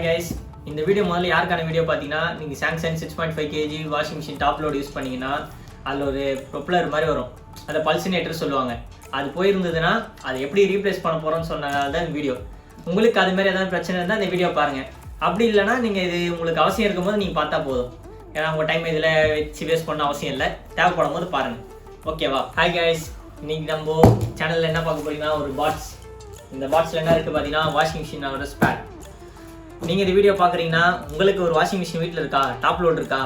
Hi guys, இந்த video முதல்ல யாருக்கான வீடியோ பார்த்தீங்கன்னா, நீங்கள் Samsung 6.5 kg washing machine top load use பண்ணிங்கன்னா அதில் ஒரு ப்ரொப்பலர் மாதிரி வரும், அதை பல்சினேட்டர் சொல்லுவாங்க. அது போயிருந்ததுன்னா அதை எப்படி ரீப்ளேஸ் பண்ண போகிறோம்னு சொன்னதால தான் இந்த வீடியோ. உங்களுக்கு அது மாதிரி ஏதாவது பிரச்சனை இருந்தால் இந்த வீடியோ பாருங்கள். அப்படி இல்லைனா நீங்கள் இது உங்களுக்கு அவசியம் இருக்கும்போது நீங்கள் பார்த்தா போதும். ஏன்னா உங்கள் டைம் இதில் வச்சு வேஸ்ட் பண்ண அவசியம் இல்லை, தேவைப்படும் போது பாருங்கள். ஓகேவா? ஹாய் கைஸ், இன்றைக்கி நம்ம சேனலில் என்ன பார்க்க போகிறீங்கன்னா ஒரு பாட்ஸ். இந்த பாட்ஸில் என்ன இருக்குது பார்த்தீங்கன்னா, வாஷிங் மிஷினோட ஸ்பேர். நீங்கள் இந்த வீடியோ பார்க்குறீங்கன்னா உங்களுக்கு ஒரு வாஷிங் மிஷின் வீட்டில் இருக்கா, டாப் லோட் இருக்கா,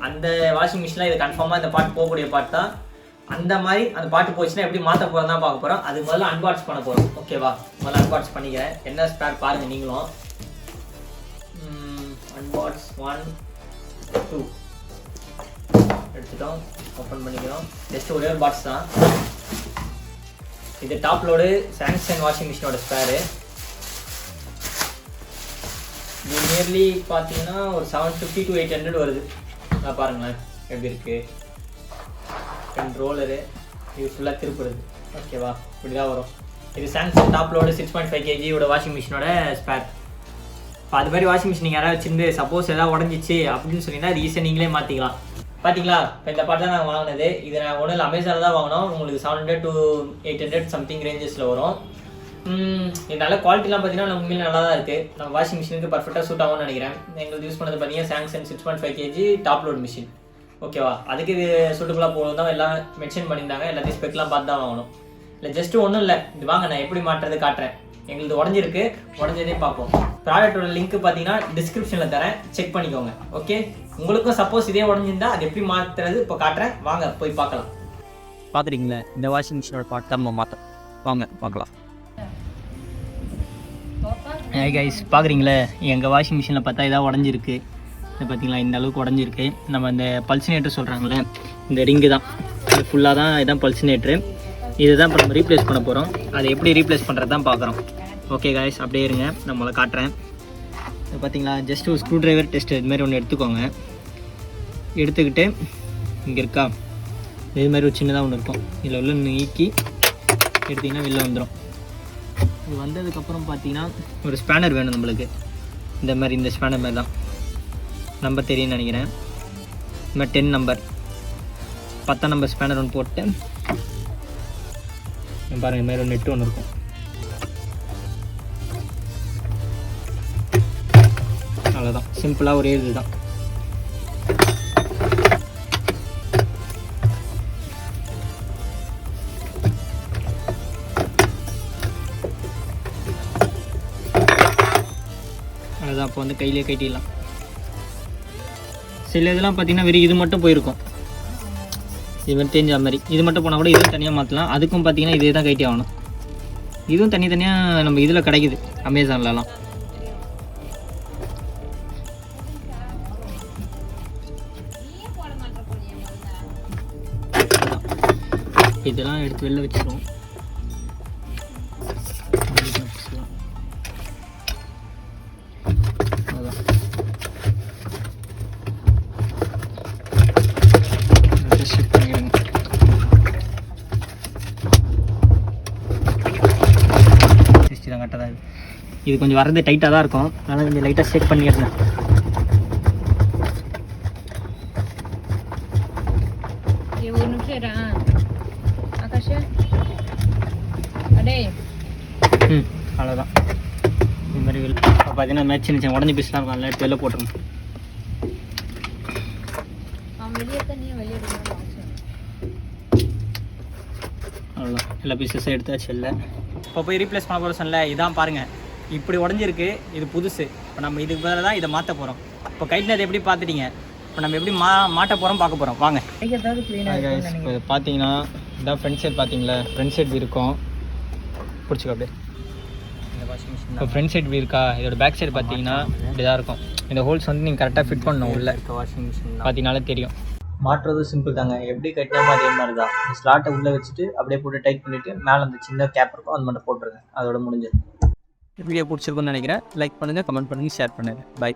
அந்த வாஷிங் மிஷினில் இது கன்ஃபார்மாக இந்த பாட்டு போகக்கூடிய பாட்டு தான். அந்த மாதிரி அந்த பாட்டு போச்சுன்னா எப்படி மாற்ற போகிறோம் தான் பார்க்க போகிறோம். அது முதல்ல அன்பாக்ஸ் பண்ண போகிறோம். ஓகேவா? முதல்ல அன்பாக்ஸ் பண்ணிக்கிறேன். என்ன ஸ்பேர் பாருங்கள் நீங்களும். அன்பாக்ஸ் 1 2 எடுத்துட்டோம், ஓப்பன் பண்ணிக்கிறோம். ஜஸ்ட் ஒரே ஒரு பாக்ஸ் தான் இது. டாப் லோடு சாம்சங் வாஷிங் மிஷினோட ஸ்பேரு. இது நியர்லி பார்த்தீங்கன்னா ஒரு 750 to 800 வருது. நான் பாருங்களேன் எப்படி இருக்குது. 2 ரோலரு, இது ஃபுல்லாக திருப்புறது. ஓகேவா? இப்படி தான் வரும். இது Samsung top load 6.5 kg washing மிஷினோட ஸ்பேர். இப்போ அது மாதிரி வாஷிங் மிஷின் நீங்கள் யாராவது வச்சிருந்து சப்போஸ் எதாவது உடஞ்சிச்சு அப்படின்னு சொன்னீங்கன்னா அது ஈஸியாக நீங்களே மாற்றிக்கலாம். பார்த்தீங்களா? இப்போ இந்த பாட்டு தான் நாங்கள் வாங்கினது. இது நான் ஒன்றும் இல்லை, அமேசானில் தான் வாங்கினோம். உங்களுக்கு 700 to 800 சம்திங் ரேஞ்சஸில் வரும். இது நல்ல குவாலிட்டிலாம் பார்த்தீங்கன்னா உண்மையிலே நல்லா தான் இருக்குது. நம்ம வாஷிங் மிஷினுக்கு பர்ஃபெக்டாக சூட் ஆகும்னு நினைக்கிறேன். எங்களுக்கு யூஸ் பண்ணது பார்த்தீங்கன்னா Samsung 6.5 kg top load machine. ஓகேவா? அதுக்கு இது சூட்டுக்குள்ளே போகணும் தான் எல்லாம் மென்ஷன் பண்ணியிருந்தாங்க. எல்லாத்தையும் ஸ்பெக்லாம் பார்த்து தான் வாங்கணும். இல்லை ஜஸ்ட்டு ஒன்றும் இல்லை, இது வாங்க நான் எப்படி மாட்டுறது காட்டுறேன். எங்களுக்கு உடஞ்சிருக்கு, உடஞ்சதே பார்ப்போம். ப்ராடக்டோட லிங்க் பார்த்தீங்கன்னா டிஸ்கிரிப்ஷனில் தரேன், செக் பண்ணிக்கோங்க. ஓகே? உங்களுக்கும் சப்போஸ் இதே உடஞ்சிருந்தா அது எப்படி மாற்றுறது இப்போ காட்டுறேன், வாங்க போய் பார்க்கலாம். பார்க்குறீங்களா? இந்த வாஷிங் மிஷினோட பார்ட் தான் நம்ம மாற்ற, வாங்க பார்க்கலாம். ஹாய் கைஸ், பார்க்குறீங்களே எங்கள் வாஷிங் மிஷினில் பார்த்தா இதாக உடஞ்சிருக்கு. இது பார்த்தீங்களா, இந்த அளவுக்கு உடஞ்சிருக்கு. நம்ம இந்த பல்சினேட்டர் சொல்கிறாங்களே, இந்த ரிங்கு தான், இது ஃபுல்லாக தான் இதான் பல்சினேட்ரு. இதுதான் இப்போ நம்ம ரீப்ளேஸ் பண்ண போகிறோம். அதை எப்படி ரீப்ளேஸ் பண்ணுறது தான் பார்க்குறோம். ஓகே கைஸ், அப்படியே இருங்க, நம்மளை காட்டுறேன். இது பார்த்தீங்களா, ஜஸ்ட் ஒரு ஸ்க்ரூ ட்ரைவர் டெஸ்ட் இதுமாதிரி ஒன்று எடுத்துக்கோங்க. எடுத்துக்கிட்டு இங்கே இருக்கா, இது மாதிரி ஒரு சின்னதாக ஒன்று இருக்கும், இதில் உள்ள நீக்கி எடுத்திங்கன்னா வெளில வந்துடும். இது வந்ததுக்கப்புறம் பார்த்தீங்கன்னா ஒரு ஸ்பேனர் வேணும் நம்மளுக்கு. இந்த மாதிரி இந்த ஸ்பேனர் மாதிரி தான், நம்பர் தெரியும்னு நினைக்கிறேன். இந்த மாதிரி 10 நம்பர் 10 நம்பர் ஸ்பேனர் ஒன்று போட்டு பாருங்கள், இது மாதிரி ஒரு நெட்டு ஒன்று இருக்கும். அவ்வளோதான், சிம்பிளாக ஒரே இது தான். அதுதான் அப்போ வந்து கையிலே கட்டிடலாம். சில இதெல்லாம் பார்த்தீங்கன்னா வெறும் இது மட்டும் போயிருக்கும், இது மாதிரி தெரிஞ்ச மாதிரி. இது மட்டும் போனால் கூட இதுவும் தனியாக மாற்றலாம். அதுக்கும் பார்த்தீங்கன்னா இதே தான் கட்டி ஆகணும். இதுவும் தனித்தனியாக நம்ம இதில் கிடைக்குது அமேசான்லலாம். இதெல்லாம் எடுத்து வெளில வச்சுருவோம். இது கொஞ்சம் வரது டைட்டாக தான் இருக்கும், அதனால் கொஞ்சம் லைட்டாக செக் பண்ணிடுறேன். அவ்வளோதான். இது மாதிரி பார்த்தீங்கன்னா மேட்ச் சின்ன சின்ன உடஞ்சி பீஸ்லாம் இருக்கும், அதெல்லாம் எடுத்து வெளில போட்டுருங்க. அவ்வளோதான், எல்லா பீஸஸும் எடுத்தாச்சு இல்லை. இப்போ போய் ரீப்ளேஸ் பண்ண போகிற சொன்னல, இதான் பாருங்கள் இப்படி உடஞ்சிருக்கு. இது புதுசு. இப்போ நம்ம இதுக்கு பதிலாக தான் இதை மாற்ற போகிறோம். இப்போ கைட்டினது எப்படி பார்த்துட்டீங்க, இப்போ நம்ம எப்படி மாட்ட போகிறோம் பார்க்க போகிறோம், வாங்க. இப்போ பார்த்தீங்கன்னா இதான் ஃப்ரண்ட் சைட், பார்த்தீங்களா ஃப்ரண்ட் சைட் இருக்கும், பிடிச்சிக்கோ அப்படியே. இந்த வாஷிங் மிஷின் இப்போ ஃப்ரண்ட் சைட் இப்படி இருக்கா, இதோட பேக் சைடு பார்த்தீங்கன்னா இப்படி தான் இருக்கும். இந்த ஹோல்ஸ் வந்து நீங்கள் கரெக்டாக ஃபிட் பண்ணணும். உள்ள இருக்க வாஷிங் மிஷின் பார்த்தீங்கனாலே தெரியும். மாற்றுறது சிம்பிள் தாங்க, எப்படி கட்டினாமோ அதே மாதிரி தான். இந்த ஸ்லாட்டை உள்ளே வச்சுட்டு அப்படியே போட்டு டைட் பண்ணிவிட்டு மேலே அந்த சின்ன கேப் இருக்கும், அது மட்டும் போட்டுருங்க, அதோட முடிஞ்சது. வீடியோ பிடிச்சிருக்குன்னு நினைக்கிறேன். லைக் பண்ணுங்கள், கமெண்ட் பண்ணுங்கள், ஷேர் பண்ணுங்கள். பை.